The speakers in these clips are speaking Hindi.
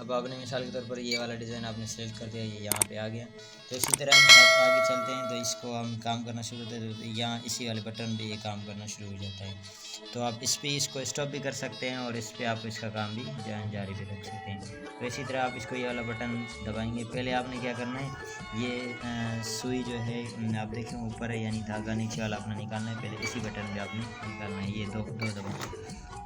अब आपने मिसाल के तौर पर ये वाला डिज़ाइन आपने सेलेक्ट कर दिया, ये यहाँ पे आ गया। तो इसी तरह हम साथ आगे चलते हैं, तो इसको हम काम करना शुरू करते हैं, तो यहाँ इसी वाले बटन पे ये काम करना शुरू हो जाता है। तो आप इस पर इसको स्टॉप भी कर सकते हैं और इस पर आप इसका काम भी जारी भी रख सकते हैं। तो इसी तरह आप इसको ये वाला बटन दबाएंगे। पहले आपने क्या करना है, ये सुई जो है आप देखें ऊपर है, यानी धागा नीचे वाला अपना निकालना है। पहले इसी बटन पे आपने निकालना है, ये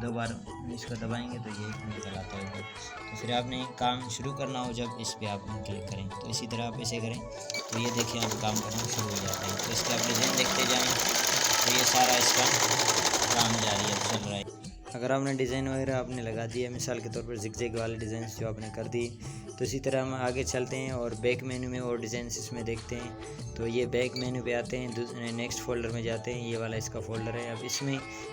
दो बार इसको दबाएंगे तो ये निकल आता है। तो फिर आपने काम शुरू करना हो जब इस पर आप क्लिक करें, तो इसी तरह आप ऐसे करें तो ये देखें अब काम करना शुरू हो जाता है। तो इसके आप डिज़ाइन देखते जाएँ, तो ये सारा इसका काम जारी है, चल रहा है। अगर आपने डिज़ाइन वगैरह आपने लगा दिया, मिसाल के तौर पर जिग वाले डिज़ाइन जो आपने कर दी, तो इसी तरह हम आगे चलते हैं और बैक मेन्यू में और डिज़ाइन इसमें देखते हैं। तो ये बैक मेन्यू पे आते हैं, नेक्स्ट फोल्डर में जाते हैं, ये वाला इसका फोल्डर है। अब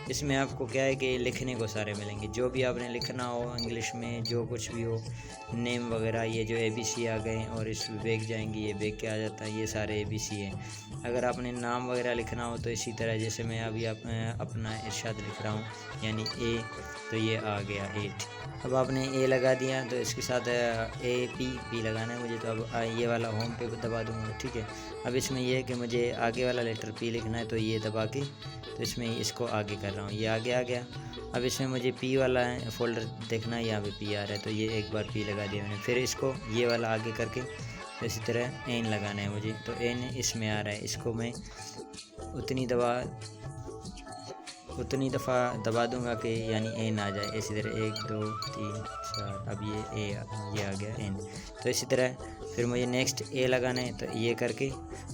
इसमें आपको क्या है कि लिखने को सारे मिलेंगे, जो भी आपने लिखना हो इंग्लिश में, जो कुछ भी हो, नेम वगैरह, ये जो ABC आ गए और इस बैक जाएंगे, ये बैक के आ जाता है, ये सारे ABC है। अगर आपने नाम वगैरह लिखना हो तो इसी तरह जैसे मैं अभी अपना इरशाद लिख रहा हूँ, यानी A, तो ये आ गया 8। अब आपने A लगा दिया, तो इसके साथ P लगाना है मुझे, तो अब ये वाला होम पे दबा दूँगा, ठीक है। अब इसमें यह है कि मुझे आगे वाला लेटर P लिखना है, तो ये दबा के तो इसमें इसको आगे कर रहा हूँ, ये आगे आ गया। अब इसमें मुझे P वाला फोल्डर देखना है, यहाँ पे P आ रहा है, तो ये एक बार P लगा दिया मैंने। फिर इसको ये वाला आगे करके तो इसी तरह N लगाना है मुझे, तो N इसमें आ रहा है, इसको मैं उतनी दफ़ा दबा दूंगा कि यानी N आ जाए। इसी तरह 1 2 3 4, अब ये आ गया N। तो इसी तरह फिर मुझे नेक्स्ट A लगाना है, तो ये करके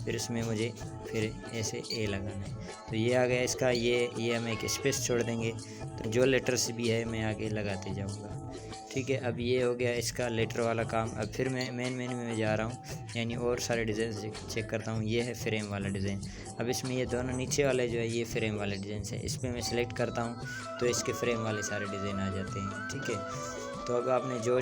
फिर इसमें मुझे फिर ऐसे A लगाना है, तो ये आ गया इसका। ये हम एक स्पेस छोड़ देंगे, तो जो लेटर्स भी है मैं आगे लगाते जाऊँगा, ठीक है। अब ये हो गया इसका लेटर वाला काम। अब फिर मैं मेन मेन्यू में जा रहा हूँ, यानी और सारे डिज़ाइन चेक करता हूँ। ये है फ्रेम वाला डिज़ाइन। अब इसमें ये दोनों नीचे वाले जो है ये फ्रेम वाले डिज़ाइन है, इस पर मैं सिलेक्ट करता हूँ तो इसके फ्रेम वाले सारे डिज़ाइन आ जाते हैं, ठीक है। तो अब आपने जो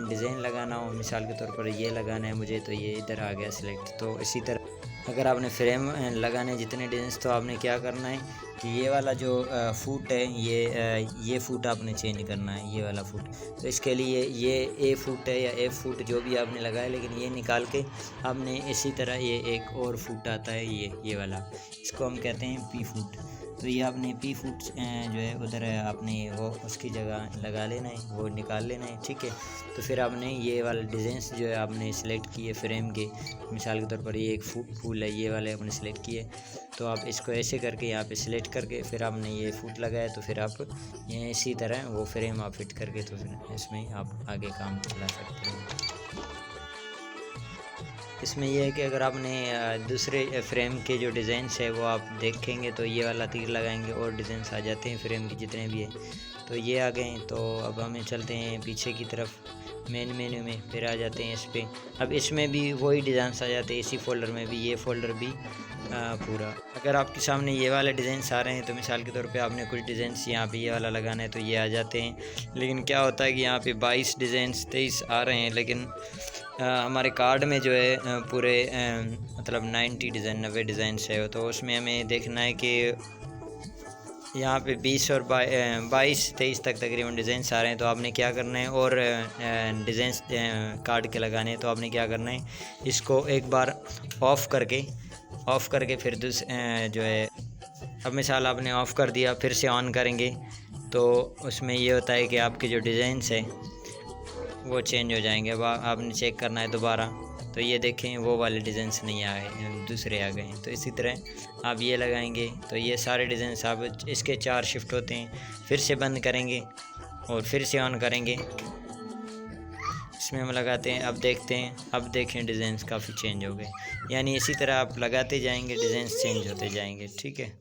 डिज़ाइन लगाना हो, मिसाल के तौर पर ये लगाना है मुझे, तो ये इधर आ गया सिलेक्ट। तो इसी तरह अगर आपने फ्रेम लगाने जितने डिज़ाइन, तो आपने क्या करना है कि ये वाला जो फुट है, ये फुट आपने चेंज करना है, ये वाला फुट। तो इसके लिए ये A फुट है या F फुट जो भी आपने लगाया, लेकिन ये निकाल के आपने इसी तरह ये एक और फुट आता है, ये वाला, इसको हम कहते हैं P फुट। तो ये आपने P फुट जो है उधर आपने वो उसकी जगह लगा लेना है, वो निकाल लेना है, ठीक है। तो फिर आपने ये वाला डिज़ाइंस जो है आपने सेलेक्ट किए फ्रेम के, मिसाल के तौर पर ये एक फूल है, ये वाले आपने सेलेक्ट किए, तो आप इसको ऐसे करके यहाँ पे सिलेक्ट करके फिर आपने ये फुट लगाया, तो फिर आप ये इसी तरह वो फ्रेम आप फिट करके तो फिर इसमें आप आगे काम चला सकते हैं। इसमें यह है कि अगर आपने दूसरे फ्रेम के जो डिज़ाइंस है वो आप देखेंगे, तो ये वाला तीर लगाएंगे और डिज़ाइंस आ जाते हैं फ्रेम के जितने भी है, तो ये आ गए। तो अब हमें चलते हैं पीछे की तरफ, मेन मेन्यू में फिर आ जाते हैं इस पर। अब इसमें भी वही डिज़ाइंस आ जाते हैं, इसी फोल्डर में भी, ये फोल्डर भी पूरा। अगर आपके सामने ये वाले डिज़ाइंस आ रहे हैं, तो मिसाल के तौर पे आपने कुछ डिज़ाइंस यहाँ पे ये वाला लगाना है, तो ये आ जाते हैं। लेकिन क्या होता है कि यहाँ पे 22 डिज़ाइंस 23 आ रहे हैं, लेकिन हमारे कार्ड में जो है पूरे मतलब 90 डिज़ाइंस है, तो उसमें हमें देखना है कि यहाँ पे 20 और 22-23 तक तकरीबन डिज़ाइंस आ रहे हैं। तो आपने क्या करना है, और डिज़ाइंस कार्ड के लगाने हैं, तो आपने क्या करना है, इसको एक बार ऑफ़ करके फिर जो है, अब मिसाल आपने ऑफ़ कर दिया, फिर से ऑन करेंगे, तो उसमें ये होता है कि आपके जो डिज़ाइंस है वो चेंज हो जाएंगे। अब आपने चेक करना है दोबारा, तो ये देखें वो वाले डिज़ाइंस नहीं आए, दूसरे आ गए। तो इसी तरह आप ये लगाएंगे, तो ये सारे डिज़ाइंस आप इसके 4 शिफ्ट होते हैं। फिर से बंद करेंगे और फिर से ऑन करेंगे, इसमें हम लगाते हैं। अब देखते हैं, अब देखें डिज़ाइंस काफ़ी चेंज हो गए, यानी इसी तरह आप लगाते जाएंगे, डिज़ाइंस चेंज होते जाएंगे, ठीक है।